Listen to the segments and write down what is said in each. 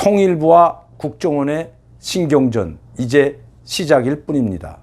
통일부와 국정원의 신경전 이제 시작일 뿐입니다.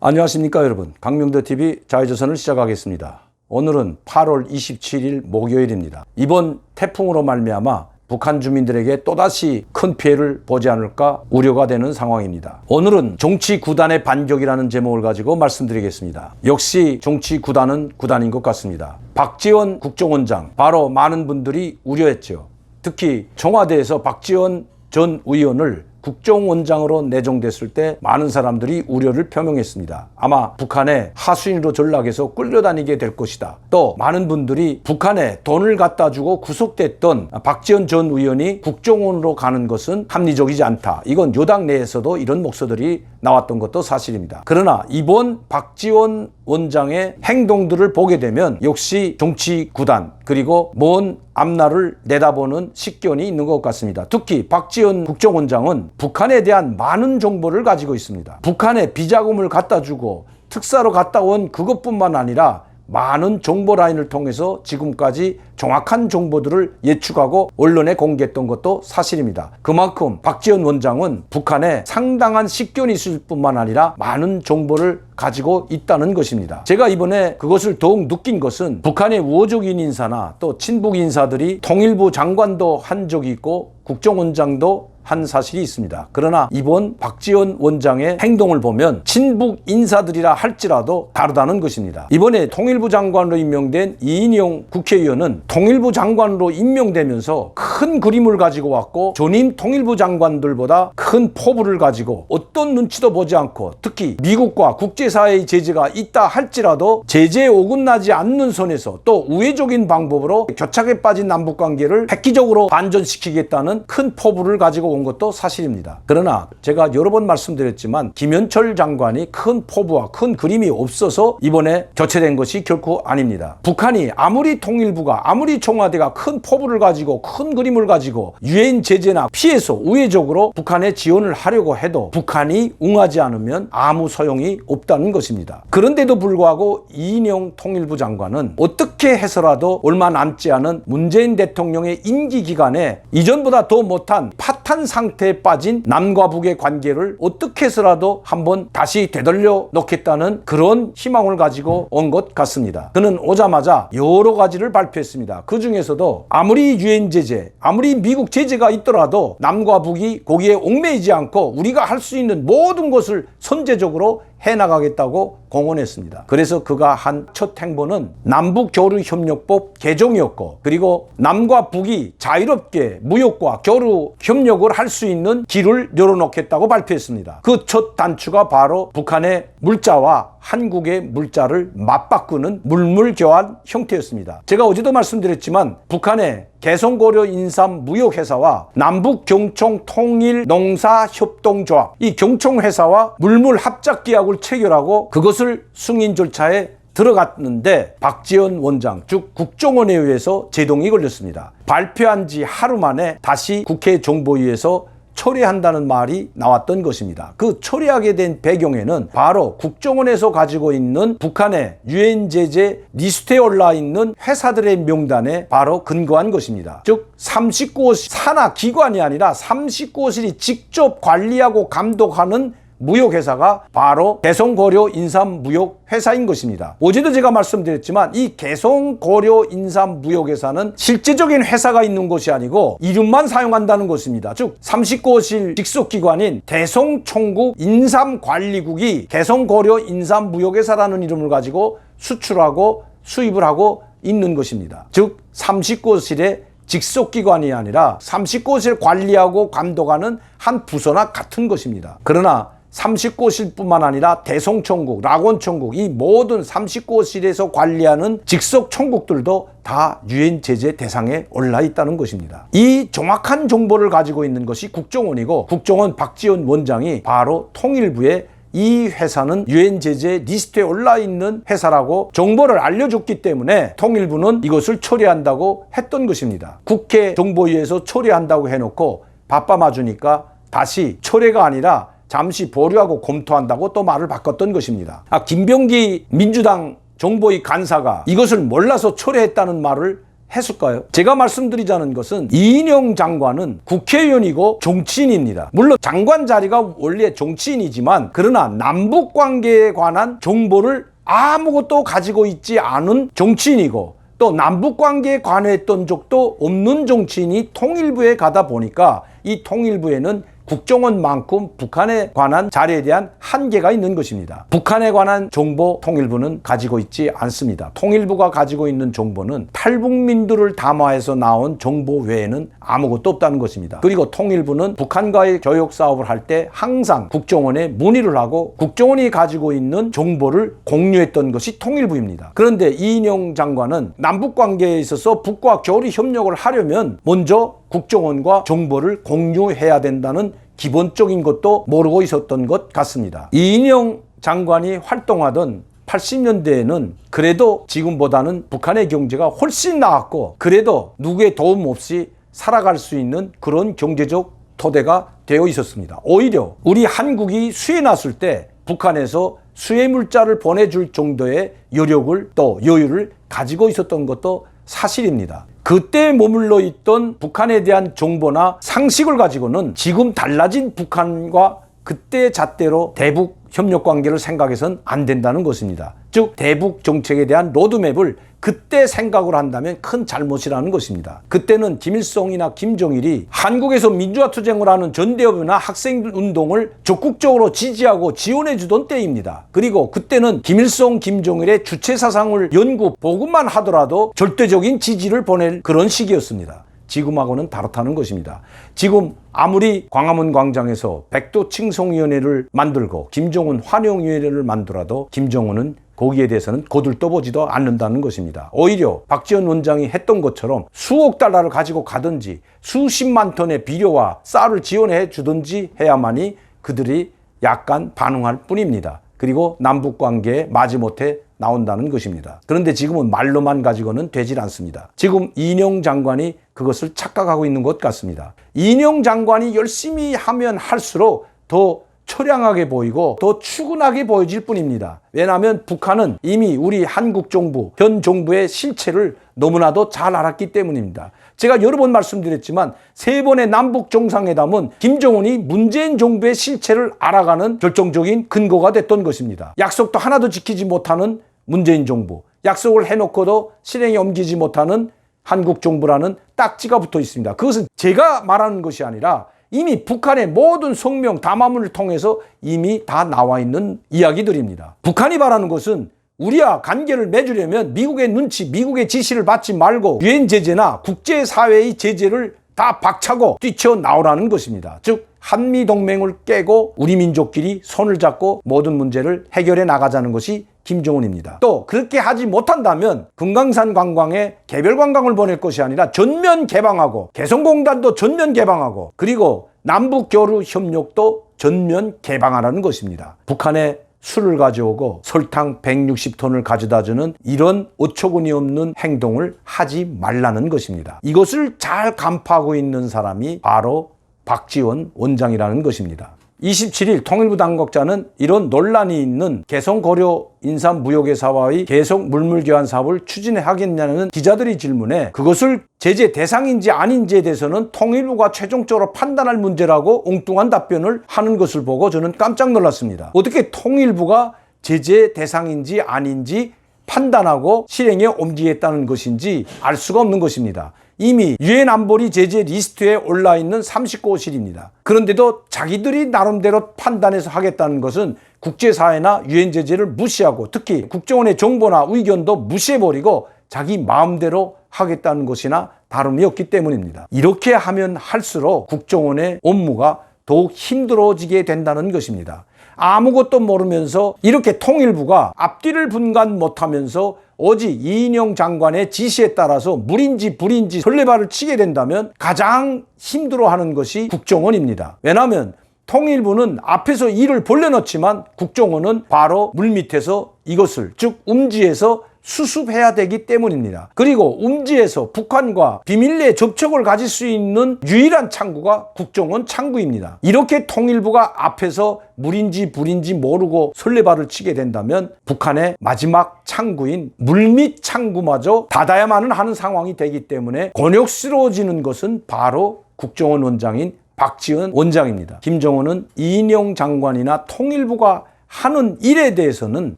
안녕하십니까 여러분, 강명도TV 자유조선을 시작하겠습니다. 오늘은 8월 27일 목요일입니다. 이번 태풍으로 말미암아 북한 주민들에게 또다시 큰 피해를 보지 않을까 우려가 되는 상황입니다. 오늘은 정치 구단의 반격이라는 제목을 가지고 말씀드리겠습니다. 역시 정치 구단은 구단인 것 같습니다. 박지원 국정원장, 바로 많은 분들이 우려했죠. 특히 청와대에서 박지원 전 의원을 국정원장으로 내정됐을 때 많은 사람들이 우려를 표명했습니다. 아마 북한의 하수인으로 전락해서 끌려다니게 될 것이다. 또 많은 분들이 북한에 돈을 갖다 주고 구속됐던 박지원 전 의원이 국정원으로 가는 것은 합리적이지 않다. 이건 여당 내에서도 이런 목소리들이 나왔던 것도 사실입니다. 그러나 이번 박지원 원장의 행동들을 보게 되면 역시 정치 구단 그리고 먼 앞날을 내다보는 식견이 있는 것 같습니다. 특히 박지원 국정원장은 북한에 대한 많은 정보를 가지고 있습니다. 북한에 비자금을 갖다 주고 특사로 갔다 온 그것뿐만 아니라 많은 정보 라인을 통해서 지금까지 정확한 정보들을 예측하고 언론에 공개했던 것도 사실입니다. 그만큼 박지원 원장은 북한에 상당한 식견이 있을 뿐만 아니라 많은 정보를 가지고 있다는 것입니다. 제가 이번에 그것을 더욱 느낀 것은 북한의 우호적인 인사나 또 친북 인사들이 통일부 장관도 한 적이 있고 국정원장도 한 사실이 있습니다. 그러나 이번 박지원 원장의 행동을 보면 친북 인사들이라 할지라도 다르다는 것입니다. 이번에 통일부 장관으로 임명된 이인영 국회의원은 통일부 장관으로 임명되면서 큰 그림을 가지고 왔고 전임 통일부 장관들보다 큰 포부를 가지고 어떤 눈치도 보지 않고 특히 미국과 국제사회의 제재가 있다 할지라도 제재에 어긋나지 않는 선에서 또 우회적인 방법으로 교착에 빠진 남북관계를 획기적으로 반전시키겠다는 큰 포부를 가지고 온 것도 사실입니다. 그러나 제가 여러 번 말씀드렸지만 김현철 장관이 큰 포부와 큰 그림이 없어서 이번에 교체된 것이 결코 아닙니다. 북한이 아무리 통일부가 아무리 청와대가 큰 포부를 가지고 큰 그림을 가지고 유엔 제재나 피해서 우회적으로 북한에 지원을 하려고 해도 북한이 응하지 않으면 아무 소용이 없다는 것입니다. 그런데도 불구하고 이인영 통일부 장관은 어떻게 해서라도 얼마 남지 않은 문재인 대통령의 임기 기간에 이전보다 더 못한 파탄 상태에 빠진 남과 북의 관계를 어떻게 해서라도 한번 다시 되돌려 놓겠다는 그런 희망을 가지고 온 것 같습니다. 그는 오자마자 여러 가지를 발표했습니다. 그 중에서도 아무리 유엔 제재, 아무리 미국 제재가 있더라도 남과 북이 거기에 얽매이지 않고 우리가 할 수 있는 모든 것을 선제적으로 해나가겠다고 공언했습니다. 그래서 그가 한 첫 행보는 남북교류협력법 개정이었고 그리고 남과 북이 자유롭게 무역과 교류 협력을 할 수 있는 길을 열어놓겠다고 발표했습니다. 그 첫 단추가 바로 북한의 물자와 한국의 물자를 맞바꾸는 물물교환 형태였습니다. 제가 어제도 말씀드렸지만 북한의 개성고려 인삼 무역회사와 남북경총통일농사협동조합 이 경총회사와 물물 합작계약을 체결하고 그것을 승인 절차에 들어갔는데 박지원 원장 즉 국정원에 의해서 제동이 걸렸습니다. 발표한 지 하루 만에 다시 국회 정보위에서 처리한다는 말이 나왔던 것입니다. 그 처리하게 된 배경에는 바로 국정원에서 가지고 있는 북한의 유엔 제재 리스트에 올라 있는 회사들의 명단에 바로 근거한 것입니다. 즉 39호실 산하 기관이 아니라 39호실이 직접 관리하고 감독하는 무역회사가 바로 개성고려 인삼무역회사인 것입니다. 어제도 제가 말씀드렸지만 이 개성고려 인삼무역회사는 실제적인 회사가 있는 것이 아니고 이름만 사용한다는 것입니다. 즉 39호실 직속기관인 대성총국 인삼관리국이 개성고려 인삼무역회사라는 이름을 가지고 수출하고 수입을 하고 있는 것입니다. 즉 39호실의 직속기관이 아니라 39호실 관리하고 감독하는 한 부서나 같은 것입니다. 그러나 39호실뿐만 아니라 대성총국, 락원총국 이 모든 39호실에서 관리하는 직속 총국들도 다 유엔 제재 대상에 올라 있다는 것입니다. 이 정확한 정보를 가지고 있는 것이 국정원이고 국정원 박지원 원장이 바로 통일부에 이 회사는 유엔 제재 리스트에 올라 있는 회사라고 정보를 알려줬기 때문에 통일부는 이것을 처리한다고 했던 것입니다. 국회 정보위에서 처리한다고 해놓고 바빠 맞으니까 다시 철회가 아니라 잠시 보류하고 검토한다고 또 말을 바꿨던 것입니다. 김병기 민주당 정보위 간사가 이것을 몰라서 철회했다는 말을 했을까요? 제가 말씀드리자는 것은 이인영 장관은 국회의원이고 정치인입니다. 물론 장관 자리가 원래 정치인이지만 그러나 남북 관계에 관한 정보를 아무것도 가지고 있지 않은 정치인이고 또 남북 관계에 관여했던 적도 없는 정치인이 통일부에 가다 보니까 이 통일부에는 국정원만큼 북한에 관한 자료에 대한 한계가 있는 것입니다. 북한에 관한 정보 통일부는 가지고 있지 않습니다. 통일부가 가지고 있는 정보는 탈북민들을 담화해서 나온 정보 외에는 아무것도 없다는 것입니다. 그리고 통일부는 북한과의 교역 사업을 할 때 항상 국정원에 문의를 하고 국정원이 가지고 있는 정보를 공유했던 것이 통일부입니다. 그런데 이인영 장관은 남북 관계에 있어서 북과 교류 협력을 하려면 먼저 국정원과 정보를 공유해야 된다는 기본적인 것도 모르고 있었던 것 같습니다. 이인영 장관이 활동하던 80년대에는 그래도 지금보다는 북한의 경제가 훨씬 나았고 그래도 누구의 도움 없이 살아갈 수 있는 그런 경제적 토대가 되어 있었습니다. 오히려 우리 한국이 수해 났을 때 북한에서 수해 물자를 보내줄 정도의 여력을 또 여유를 가지고 있었던 것도 사실입니다. 그때 머물러 있던 북한에 대한 정보나 상식을 가지고는 지금 달라진 북한과 그때 잣대로 대북 협력 관계를 생각해서는 안 된다는 것입니다. 즉 대북 정책에 대한 로드맵을 그때 생각을 한다면 큰 잘못이라는 것입니다. 그때는 김일성이나 김정일이 한국에서 민주화 투쟁을 하는 전대협이나 학생운동을 적극적으로 지지하고 지원해 주던 때입니다. 그리고 그때는 김일성, 김정일의 주체 사상을 연구, 보고만 하더라도 절대적인 지지를 보낼 그런 시기였습니다. 지금하고는 다르다는 것입니다. 지금 아무리 광화문 광장에서 백도 칭송위원회를 만들고 김정은 환영위원회를 만들어도 김정은은 거기에 대해서는 거들떠보지도 않는다는 것입니다. 오히려 박지원 원장이 했던 것처럼 수억 달러를 가지고 가든지 수십만 톤의 비료와 쌀을 지원해 주든지 해야만이 그들이 약간 반응할 뿐입니다. 그리고 남북관계에 마지못해 나온다는 것입니다. 그런데 지금은 말로만 가지고는 되질 않습니다. 지금 이인영 장관이 그것을 착각하고 있는 것 같습니다. 이인영 장관이 열심히 하면 할수록 더 처량하게 보이고 더 추근하게 보여질 뿐입니다. 왜냐하면 북한은 이미 우리 한국 정부, 현 정부의 실체를 너무나도 잘 알았기 때문입니다. 제가 여러 번 말씀드렸지만 3번의 남북 정상회담은 김정은이 문재인 정부의 실체를 알아가는 결정적인 근거가 됐던 것입니다. 약속도 하나도 지키지 못하는 문재인 정부, 약속을 해놓고도 실행에 옮기지 못하는 한국 정부라는 딱지가 붙어 있습니다. 그것은 제가 말하는 것이 아니라 이미 북한의 모든 성명 담화문을 통해서 이미 다 나와 있는 이야기들입니다. 북한이 바라는 것은 우리와 관계를 맺으려면 미국의 눈치, 미국의 지시를 받지 말고 유엔 제재나 국제사회의 제재를 다 박차고 뛰쳐나오라는 것입니다. 즉 한미동맹을 깨고 우리 민족끼리 손을 잡고 모든 문제를 해결해 나가자는 것이 김정은입니다. 또 그렇게 하지 못한다면 금강산 관광에 개별 관광을 보낼 것이 아니라 전면 개방하고 개성공단도 전면 개방하고 그리고 남북교류 협력도 전면 개방하라는 것입니다. 북한에 술을 가져오고 설탕 160톤을 가져다주는 이런 어처구니 없는 행동을 하지 말라는 것입니다. 이것을 잘 간파하고 있는 사람이 바로 박지원 원장이라는 것입니다. 27일 통일부 당국자는 이런 논란이 있는 개성고려 인삼무역회사와의 계속 물물교환 사업을 추진하겠냐는 기자들의 질문에 그것을 제재 대상인지 아닌지에 대해서는 통일부가 최종적으로 판단할 문제라고 엉뚱한 답변을 하는 것을 보고 저는 깜짝 놀랐습니다. 어떻게 통일부가 제재 대상인지 아닌지 판단하고 실행에 옮기겠다는 것인지 알 수가 없는 것입니다. 이미 유엔 안보리 제재 리스트에 올라있는 39호실입니다. 그런데도 자기들이 나름대로 판단해서 하겠다는 것은 국제사회나 유엔 제재를 무시하고 특히 국정원의 정보나 의견도 무시해버리고 자기 마음대로 하겠다는 것이나 다름이 없기 때문입니다. 이렇게 하면 할수록 국정원의 업무가 더욱 힘들어지게 된다는 것입니다. 아무것도 모르면서 이렇게 통일부가 앞뒤를 분간 못하면서 오직 이인영 장관의 지시에 따라서 물인지 불인지 설레발을 치게 된다면 가장 힘들어하는 것이 국정원입니다. 왜냐하면 통일부는 앞에서 일을 벌려놓지만 국정원은 바로 물밑에서 이것을 즉 음지에서 수습해야 되기 때문입니다. 그리고 음지에서 북한과 비밀리에 접촉을 가질 수 있는 유일한 창구가 국정원 창구입니다. 이렇게 통일부가 앞에서 물인지 불인지 모르고 설레발을 치게 된다면 북한의 마지막 창구인 물밑 창구마저 닫아야만 하는 상황이 되기 때문에 곤욕스러워지는 것은 바로 국정원 원장인 박지원 원장입니다. 김정은은 이인영 장관이나 통일부가 하는 일에 대해서는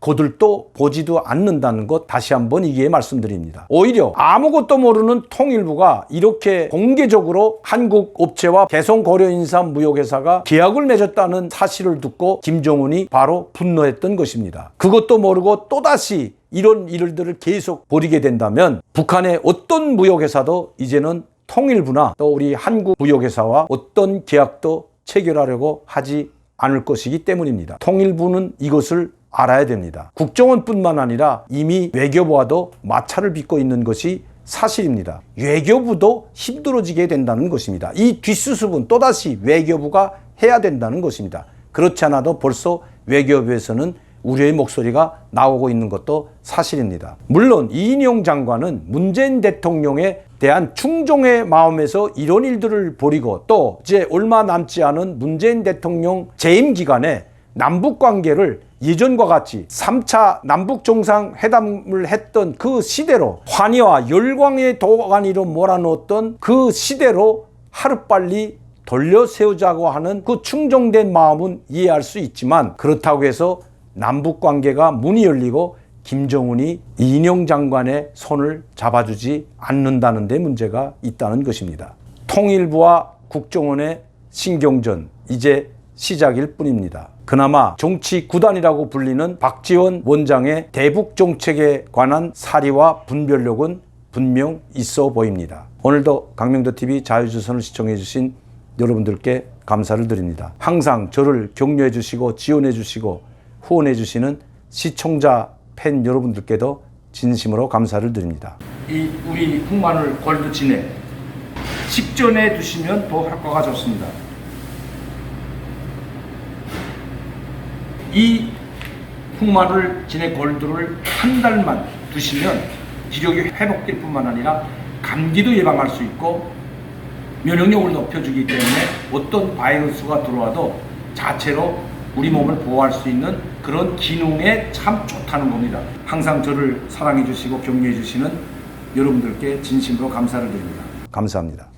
거들떠 보지도 않는다는 것 다시 한번 이기에 말씀드립니다. 오히려 아무것도 모르는 통일부가 이렇게 공개적으로 한국 업체와 개성고려인삼 무역회사가 계약을 맺었다는 사실을 듣고 김정은이 바로 분노했던 것입니다. 그것도 모르고 또다시 이런 일들을 계속 벌이게 된다면 북한의 어떤 무역회사도 이제는 통일부나 또 우리 한국 무역회사와 어떤 계약도 체결하려고 하지 않을 것이기 때문입니다. 통일부는 이것을 알아야 됩니다. 국정원뿐만 아니라 이미 외교부와도 마찰을 빚고 있는 것이 사실입니다. 외교부도 힘들어지게 된다는 것입니다. 이 뒷수습은 또다시 외교부가 해야 된다는 것입니다. 그렇지 않아도 벌써 외교부에서는 우려의 목소리가 나오고 있는 것도 사실입니다. 물론 이인영 장관은 문재인 대통령에 대한 충종의 마음에서 이런 일들을 벌이고 또 이제 얼마 남지 않은 문재인 대통령 재임 기간에 남북 관계를 예전과 같이 3차 남북 정상회담을 했던 그 시대로 환희와 열광의 도가니로 몰아넣었던 그 시대로 하루빨리 돌려 세우자고 하는 그 충종된 마음은 이해할 수 있지만 그렇다고 해서 남북 관계가 문이 열리고 김정은이 이인영 장관의 손을 잡아주지 않는다는 데 문제가 있다는 것입니다. 통일부와 국정원의 신경전 이제 시작일 뿐입니다. 그나마 정치 구단이라고 불리는 박지원 원장의 대북 정책에 관한 사리와 분별력은 분명 있어 보입니다. 오늘도 강명도TV 자유조선을 시청해 주신 여러분들께 감사를 드립니다. 항상 저를 격려해 주시고 지원해 주시고 후원해 주시는 시청자 팬 여러분들께도 진심으로 감사를 드립니다. 이 우리 흑마늘 골드 진액 식전에 두시면 더 효과가 좋습니다. 이 흑마늘 진액 골드를 한 달만 두시면 기력이 회복될 뿐만 아니라 감기도 예방할 수 있고 면역력을 높여주기 때문에 어떤 바이러스가 들어와도 자체로 우리 몸을 보호할 수 있는 그런 기능에 참 좋다는 겁니다. 항상 저를 사랑해 주시고 격려해 주시는 여러분들께 진심으로 감사를 드립니다. 감사합니다.